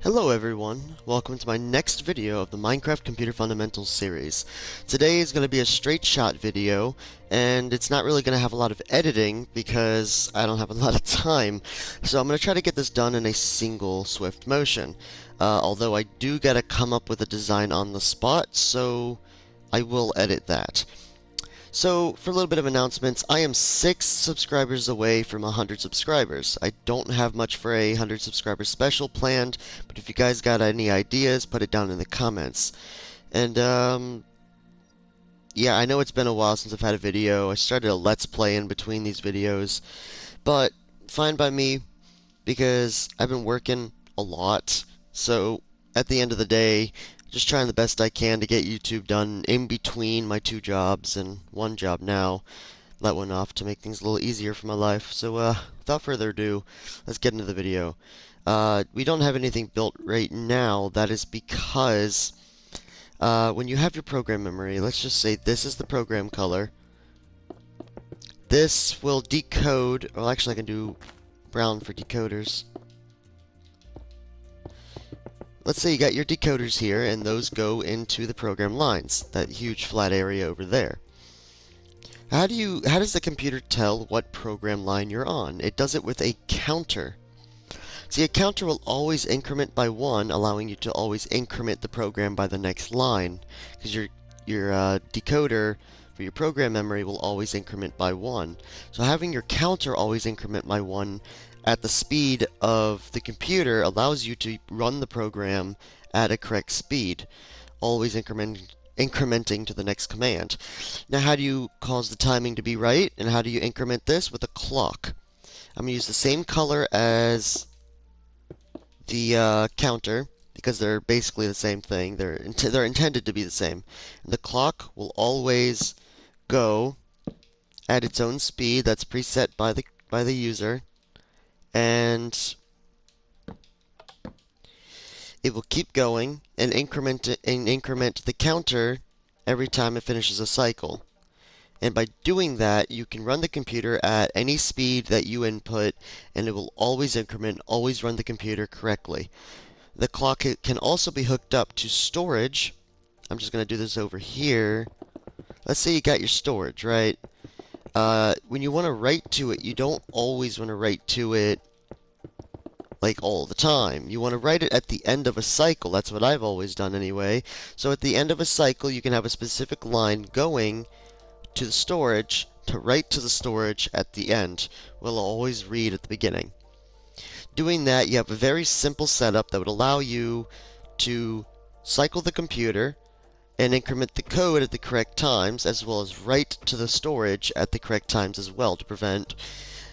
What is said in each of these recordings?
Hello everyone, welcome to my next video of the Minecraft Computer Fundamentals series. Today is going to be a straight shot video, and it's not really going to have a lot of editing because I don't have a lot of time. So I'm going to try to get this done in a single swift motion. Although I do got to come up with a design on the spot, so I will edit that. So, for a little bit of announcements, I am 6 subscribers away from 100 subscribers. I don't have much for a 100 subscriber special planned, but if you guys got any ideas, put it down in the comments. And, yeah, I know it's been a while since I've had a video. I started a Let's Play in between these videos, but fine by me, because I've been working a lot. So, at the end of the day, just trying the best I can to get YouTube done in between my 2 jobs and 1 job now. Let one off to make things a little easier for my life. So, without further ado, let's get into the video. We don't have anything built right now. That is because when you have your program memory, let's just say this is the program color. This will decode, well, actually I can do brown for decoders. Let's say you got your decoders here, and those go into the program lines, that huge flat area over there. How does the computer tell what program line you're on? It does it with a counter. See, a counter will always increment by 1, allowing you to always increment the program by the next line, because your decoder for your program memory will always increment by 1. So having your counter always increment by 1 at the speed of the computer allows you to run the program at a correct speed, always incrementing to the next command. Now, how do you cause the timing to be right, and how do you increment this? With a clock. I'm going to use the same color as the counter, because they're basically the same thing. They're intended to be the same. And the clock will always go at its own speed that's preset by the user, and it will keep going and increment the counter every time it finishes a cycle. And by doing that, you can run the computer at any speed that you input, and it will always increment, always run the computer correctly. The clock can also be hooked up to storage. I'm just going to do this over here. Let's say you got your storage, right? When you want to write to it, you don't always want to write to it like all the time. You want to write it at the end of a cycle. That's what I've always done anyway. So at the end of a cycle, you can have a specific line going to the storage to write to the storage at the end. We'll always read at the beginning. Doing that, you have a very simple setup that would allow you to cycle the computer and increment the code at the correct times, as well as write to the storage at the correct times as well, to prevent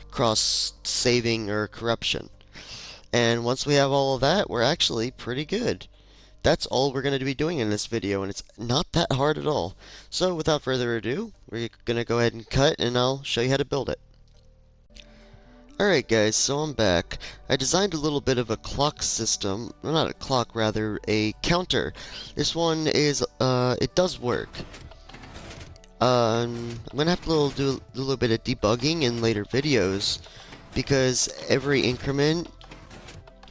cross-saving or corruption. And once we have all of that, we're actually pretty good. That's all we're going to be doing in this video, and it's not that hard at all. So without further ado, we're going to go ahead and cut, and I'll show you how to build it. Alright guys, so I'm back. I designed a little bit of a clock system, well, not a clock, rather a counter. This one is, it does work. I'm going to have to do a little bit of debugging in later videos, because every increment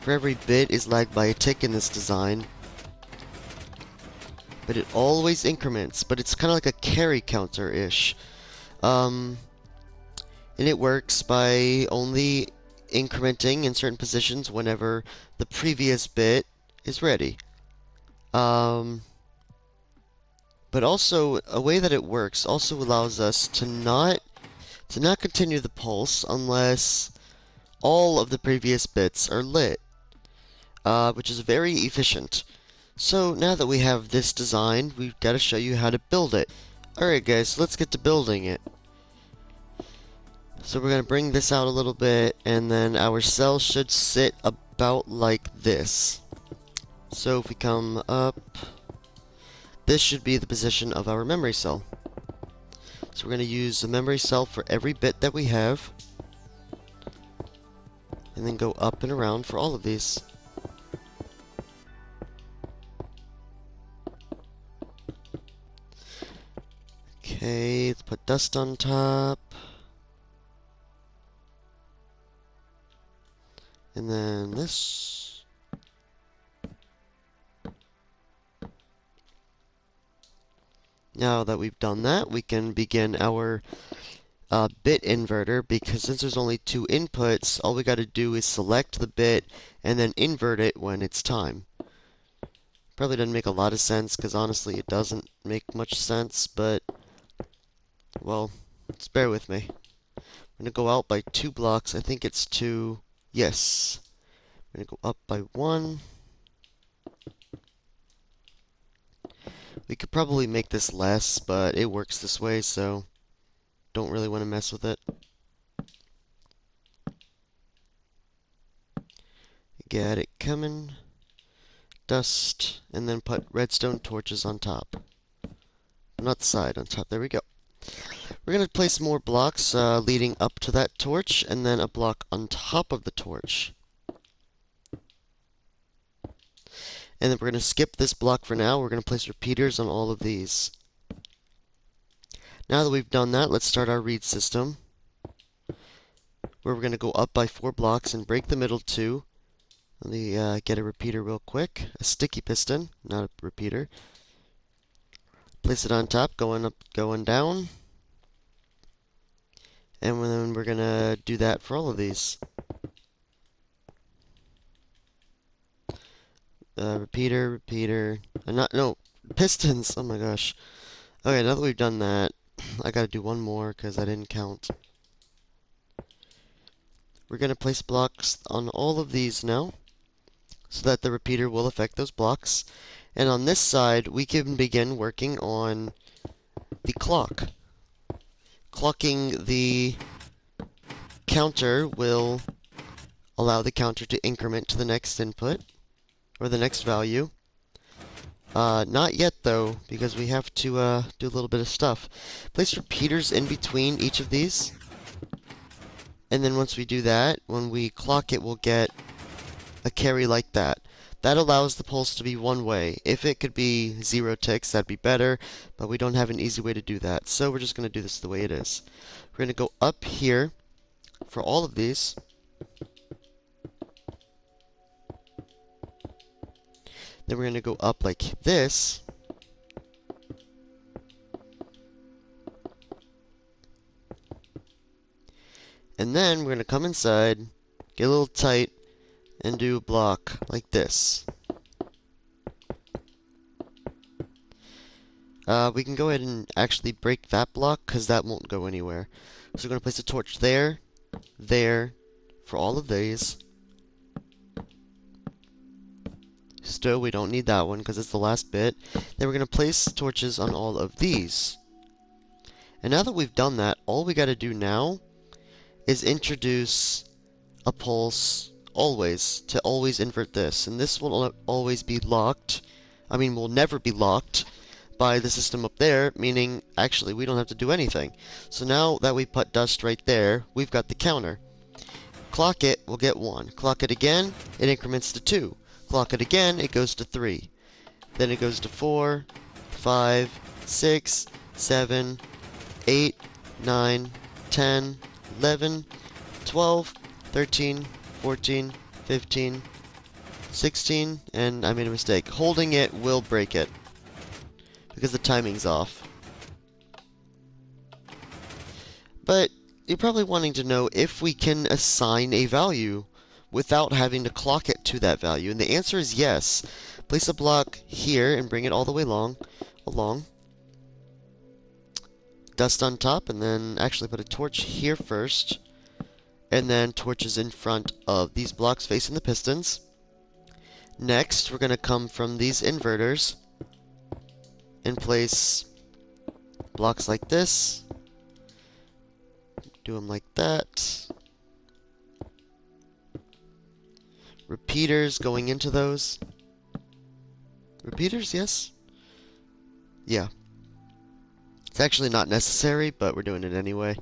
for every bit is lagged by a tick in this design. But it always increments, but it's kind of like a carry counter-ish. And it works by only incrementing in certain positions whenever the previous bit is ready. But also, a way that it works also allows us to not continue the pulse unless all of the previous bits are lit, which is very efficient. So now that we have this design, we've got to show you how to build it. Alright guys, let's get to building it. So we're going to bring this out a little bit, and then our cell should sit about like this. So if we come up, this should be the position of our memory cell. So we're going to use the memory cell for every bit that we have, and then go up and around for all of these. Okay, let's put dust on top. And then this. Now that we've done that, we can begin our bit inverter, because since there's only two inputs, all we got to do is select the bit and then invert it when it's time. Probably doesn't make a lot of sense, because honestly it doesn't make much sense, but, well, just bear with me. I'm going to go out by 2 blocks. I think it's 2. Yes. I'm going to go up by 1. We could probably make this less, but it works this way, so don't really want to mess with it. Get it coming. Dust, and then put redstone torches on top. Not the side, on top. There we go. We're going to place more blocks leading up to that torch, and then a block on top of the torch. And then we're going to skip this block for now. We're going to place repeaters on all of these. Now that we've done that, let's start our read system, where we're going to go up by 4 blocks and break the middle 2. Let me get a repeater real quick. A sticky piston, not a repeater. Place it on top, going up, going down. And then we're going to do that for all of these. Repeater, no, pistons, oh my gosh. Okay, now that we've done that, I gotta do one more because I didn't count. We're gonna place blocks on all of these now, so that the repeater will affect those blocks. And on this side, we can begin working on the clock. Clocking the counter will allow the counter to increment to the next input, or the next value. Not yet though, because we have to do a little bit of stuff. Place repeaters in between each of these. And then once we do that, when we clock it, we'll get a carry like that. That allows the pulse to be one way. If it could be 0 ticks, that'd be better, but we don't have an easy way to do that. So we're just going to do this the way it is. We're going to go up here for all of these. Then we're going to go up like this. And then we're going to come inside, get a little tight, and do a block like this. We can go ahead and actually break that block, because that won't go anywhere. So we're going to place a torch there, there, for all of these. Still, we don't need that one because it's the last bit. Then we're going to place torches on all of these. And now that we've done that, all we got to do now is introduce a pulse always to always invert this. And this will always be locked. I mean, will never be locked by the system up there, meaning actually we don't have to do anything. So now that we put dust right there, we've got the counter. Clock it, we'll get 1. Clock it again, it increments to 2. Clock it again, it goes to 3. Then it goes to 4, 5, 6, 7, 8, 9, 10, 11, 12, 13, 14, 15, 16, and I made a mistake. Holding it will break it, because the timing's off. But you're probably wanting to know if we can assign a value without having to clock it to that value, and the answer is yes. Place a block here and bring it all the way along. Dust on top, and then actually put a torch here first, and then torches in front of these blocks facing the pistons. Next, we're going to come from these inverters and place blocks like this. Do them like that. Repeaters going into those. Repeaters, yes? Yeah. It's actually not necessary, but we're doing it anyway.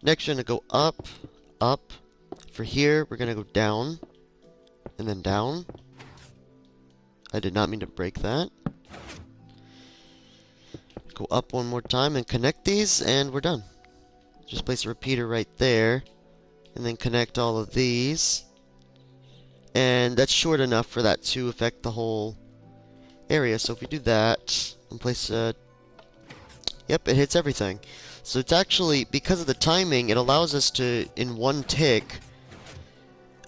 Next, we're going to go up, up. For here, we're going to go down, and then down. I did not mean to break that. Go up one more time and connect these, and we're done. Just place a repeater right there, and then connect all of these. And that's short enough for that to affect the whole area. So if we do that, and place a Yep, it hits everything. So it's actually, because of the timing, it allows us to, in one tick,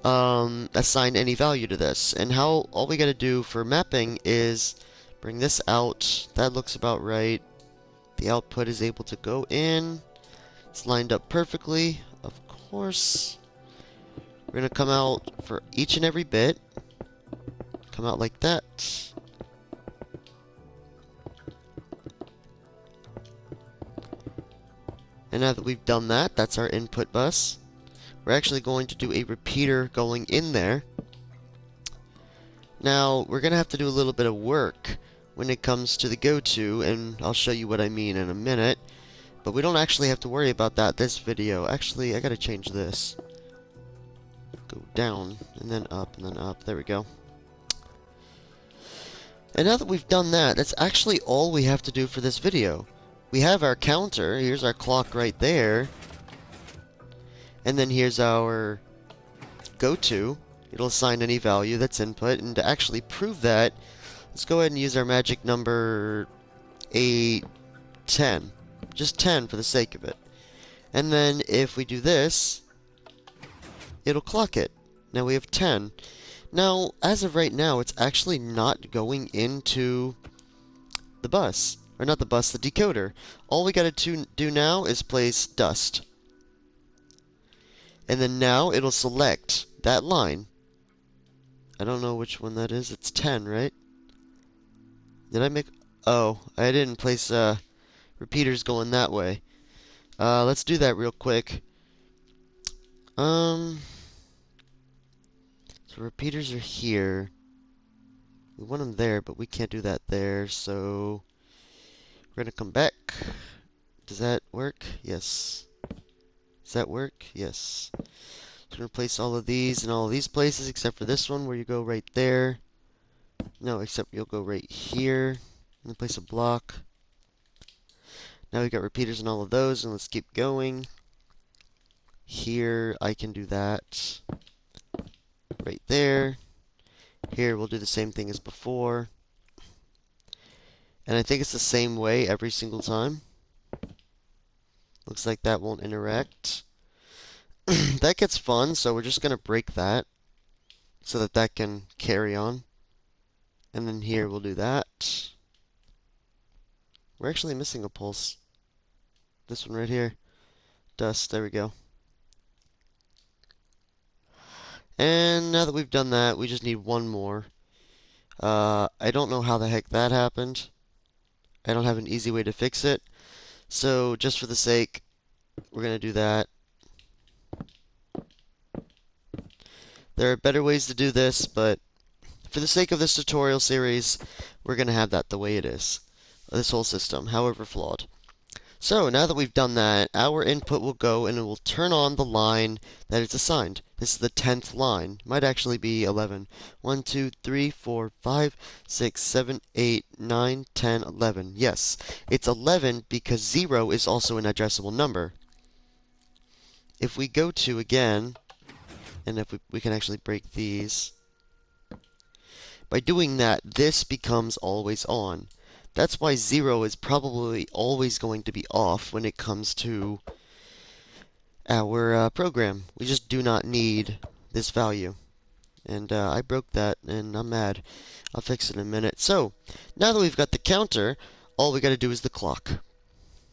assign any value to this. And how, all we gotta do for mapping is bring this out. That looks about right. The output is able to go in. It's lined up perfectly. Of course. We're gonna come out for each and every bit. Come out like that. And now that we've done that, that's our input bus. We're actually going to do a repeater going in there. Now, we're going to have to do a little bit of work when it comes to the go-to, and I'll show you what I mean in a minute. But we don't actually have to worry about that this video. Actually, I got to change this. Go down, and then up, and then up. There we go. And now that we've done that, that's actually all we have to do for this video. We have our counter. Here's our clock right there. And then here's our go-to. It'll assign any value that's input. And to actually prove that, let's go ahead and use our magic number 10. Just 10 for the sake of it. And then if we do this, it'll clock it. Now we have 10. Now, as of right now, it's actually not going into the bus. Or not the bus, the decoder. All we gotta do now is place dust. And then now it'll select that line. I don't know which one that is. It's 10, right? Did I make... Oh, I didn't place repeaters going that way. Let's do that real quick. So repeaters are here. We want them there, but we can't do that there, so... We're gonna come back. Does that work? Yes. Does that work? Yes. So we're gonna place all of these in all of these places except for this one where you go right there. No, except you'll go right here. And then place a block. Now we've got repeaters in all of those, and let's keep going. Here, I can do that. Right there. Here, we'll do the same thing as before. And I think it's the same way every single time. Looks like that won't interact. That gets fun, so we're just going to break that so that that can carry on. And then here we'll do that. We're actually missing a pulse. This one right here. Dust, there we go. And now that we've done that, we just need one more. I don't know how the heck that happened. I don't have an easy way to fix it. So, just for the sake, we're going to do that. There are better ways to do this, but for the sake of this tutorial series, we're going to have that the way it is. This whole system, however flawed. So, now that we've done that, our input will go and it will turn on the line that it's assigned. This is the 10th line. Might actually be 11. 1, 2, 3, 4, 5, 6, 7, 8, 9, 10, 11. Yes, it's 11 because 0 is also an addressable number. If we go to again, and if we can actually break these. By doing that, this becomes always on. That's why 0 is probably always going to be off when it comes to our program. We just do not need this value. And I broke that, and I'm mad. I'll fix it in a minute. So, now that we've got the counter, all we got to do is the clock.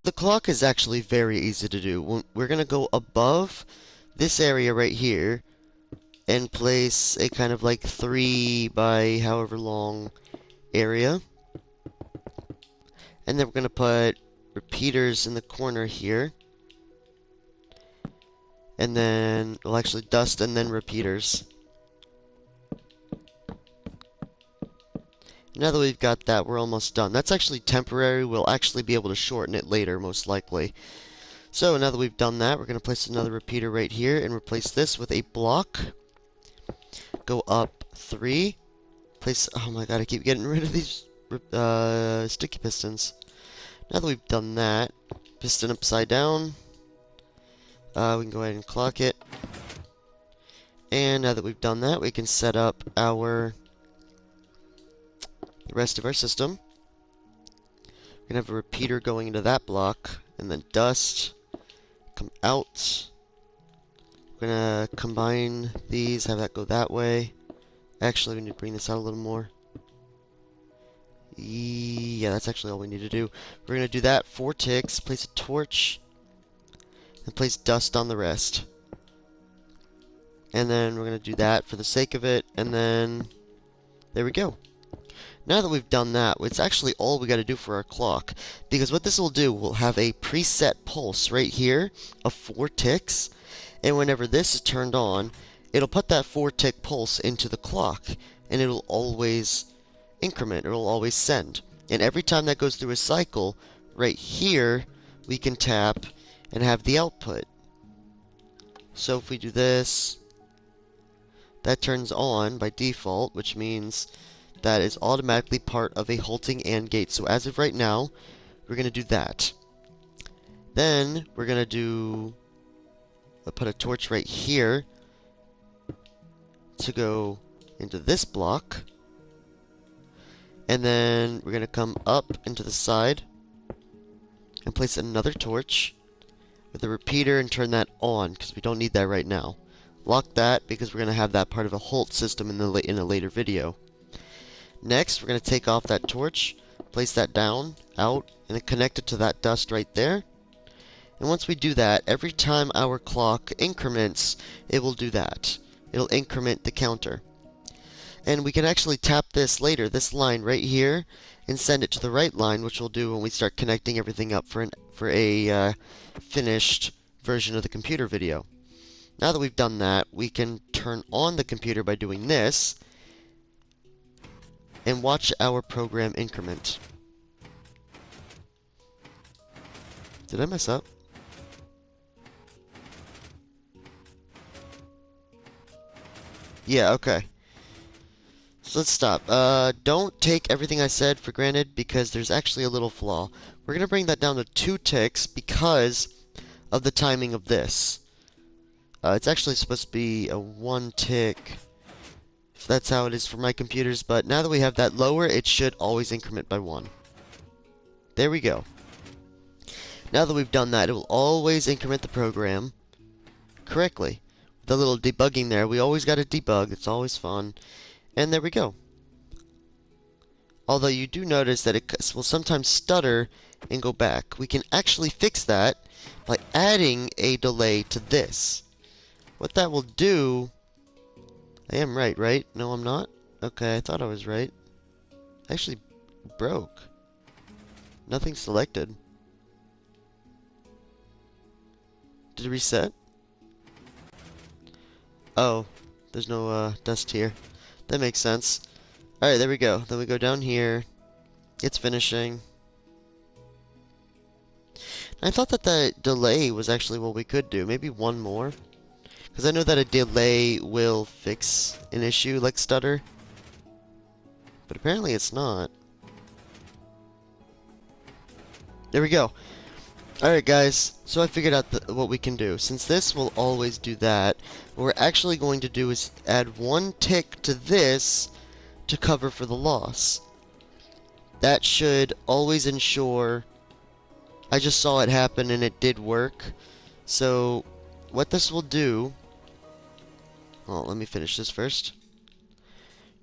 The clock is actually very easy to do. We're going to go above this area right here and place a kind of like 3 by however long area. And then we're going to put repeaters in the corner here. And then, well, actually dust and then repeaters. Now that we've got that, we're almost done. That's actually temporary. We'll actually be able to shorten it later, most likely. So, now that we've done that, we're going to place another repeater right here and replace this with a block. Go up 3. Place, oh my god, I keep getting rid of these sticky pistons. Now that we've done that, piston upside down. We can go ahead and clock it. And now that we've done that, we can set up the rest of our system. We're going to have a repeater going into that block, and then dust, come out. We're going to combine these, have that go that way. Actually, we need to bring this out a little more. Yeah, that's actually all we need to do. We're going to do that, 4 ticks, place a torch, and place dust on the rest. And then we're going to do that for the sake of it, and then there we go. Now that we've done that, it's actually all we got to do for our clock, because what this will do, we'll have a preset pulse right here of 4 ticks, and whenever this is turned on, it'll put that 4-tick pulse into the clock, and it'll always increment, it'll always send. And every time that goes through a cycle, right here, we can tap and have the output. So if we do this, that turns on by default, which means that is automatically part of a halting AND gate. So as of right now, we're going to do that. Then we're going to do, put a torch right here to go into this block. And then we're going to come up into the side and place another torch with a repeater and turn that on, because we don't need that right now. Lock that, because we're going to have that part of a halt system in a later video. Next, we're going to take off that torch, place that down, out, and then connect it to that dust right there. And once we do that, every time our clock increments, it will do that. It'll increment the counter. And we can actually tap this later, this line right here, and send it to the right line, which we'll do when we start connecting everything up for a finished version of the computer video. Now that we've done that, we can turn on the computer by doing this, and watch our program increment. Did I mess up? Yeah, okay. So let's stop. Don't take everything I said for granted, because there's actually a little flaw. We're going to bring that down to 2 ticks because of the timing of this. It's actually supposed to be a 1 tick. That's how it is for my computers, but now that we have that lower, it should always increment by 1. There we go. Now that we've done that, it will always increment the program correctly. The little debugging there, we always got to debug, it's always fun. And there we go. Although you do notice that it will sometimes stutter and go back. We can actually fix that by adding a delay to this. What that will do... I am right? No, I'm not? Okay, I thought I was right. Actually broke. Nothing selected. Did it reset? Oh, there's no dust here. That makes sense. Alright, there we go. Then we go down here. It's finishing. I thought that the delay was actually what we could do. Maybe one more. Because I know that a delay will fix an issue like stutter. But apparently it's not. There we go. Alright guys, so I figured out what we can do. Since this will always do that, what we're actually going to do is add 1 tick to this to cover for the loss. That should always ensure... I just saw it happen and it did work. So, what this will do... Well, let me finish this first.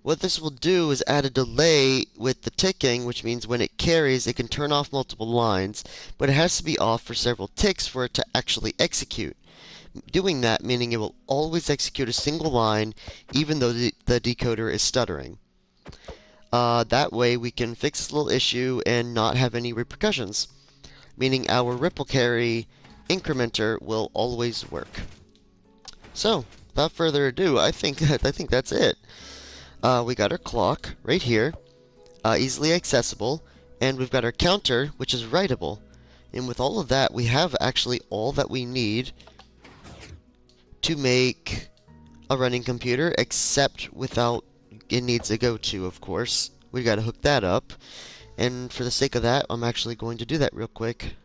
What this will do is add a delay with the ticking, which means when it carries, it can turn off multiple lines, but it has to be off for several ticks for it to actually execute. Doing that, meaning it will always execute a single line, even though the decoder is stuttering. That way, we can fix this little issue and not have any repercussions, meaning our ripple carry incrementer will always work. So, without further ado, I think that's it. We got our clock right here, easily accessible, and we've got our counter, which is writable. And with all of that, we have actually all that we need to make a running computer, except without it needs a go-to, of course. We got to hook that up, and for the sake of that, I'm actually going to do that real quick.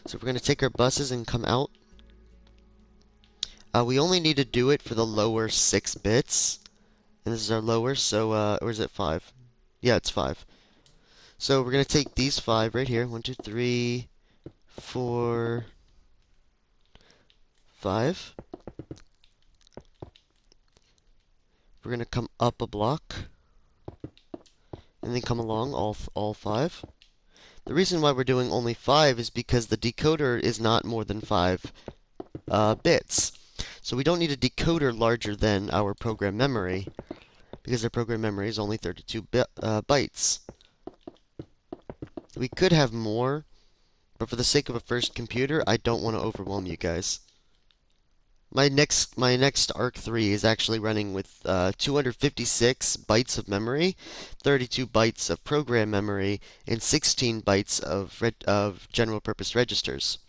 So we're going to take our buses and come out. We only need to do it for the lower 6 bits. And this is our lower, so, or is it 5? Yeah, it's 5. So we're going to take these 5 right here. 1, 2, 3, 4, 5. We're going to come up a block and then come along all 5. The reason why we're doing only 5 is because the decoder is not more than 5 bits. So we don't need a decoder larger than our program memory, because our program memory is only 32 bytes. We could have more, but for the sake of a first computer, I don't want to overwhelm you guys. My next ARC3 is actually running with 256 bytes of memory, 32 bytes of program memory, and 16 bytes of general purpose registers.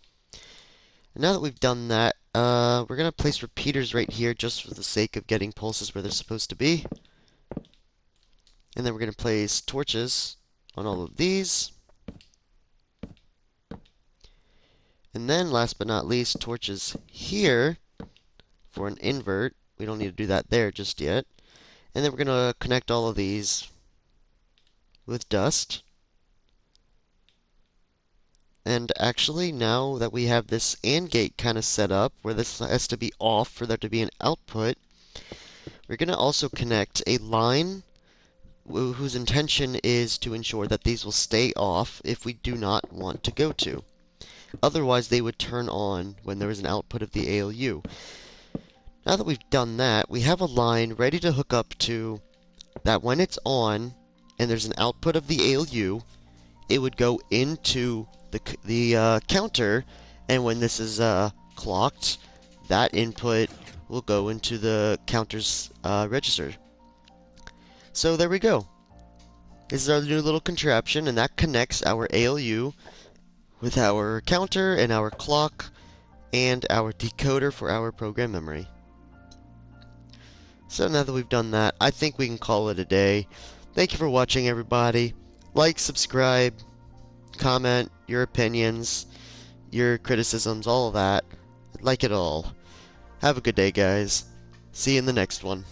And now that we've done that, we're going to place repeaters right here just for the sake of getting pulses where they're supposed to be. And then we're going to place torches on all of these. And then, last but not least, torches here for an invert. We don't need to do that there just yet. And then we're going to connect all of these with dust. And actually, now that we have this AND gate kind of set up, where this has to be off for there to be an output, we're going to also connect a line whose intention is to ensure that these will stay off if we do not want to go to. Otherwise, they would turn on when there is an output of the ALU. Now that we've done that, we have a line ready to hook up to that when it's on and there's an output of the ALU, it would go into the counter, and when this is clocked, that input will go into the counter's register. So there we go. This is our new little contraption, and that connects our ALU with our counter and our clock and our decoder for our program memory. So now that we've done that, I think we can call it a day. Thank you for watching, everybody. Like, subscribe, comment your opinions, your criticisms, all of that. I'd like it all. Have a good day, guys. See you in the next one.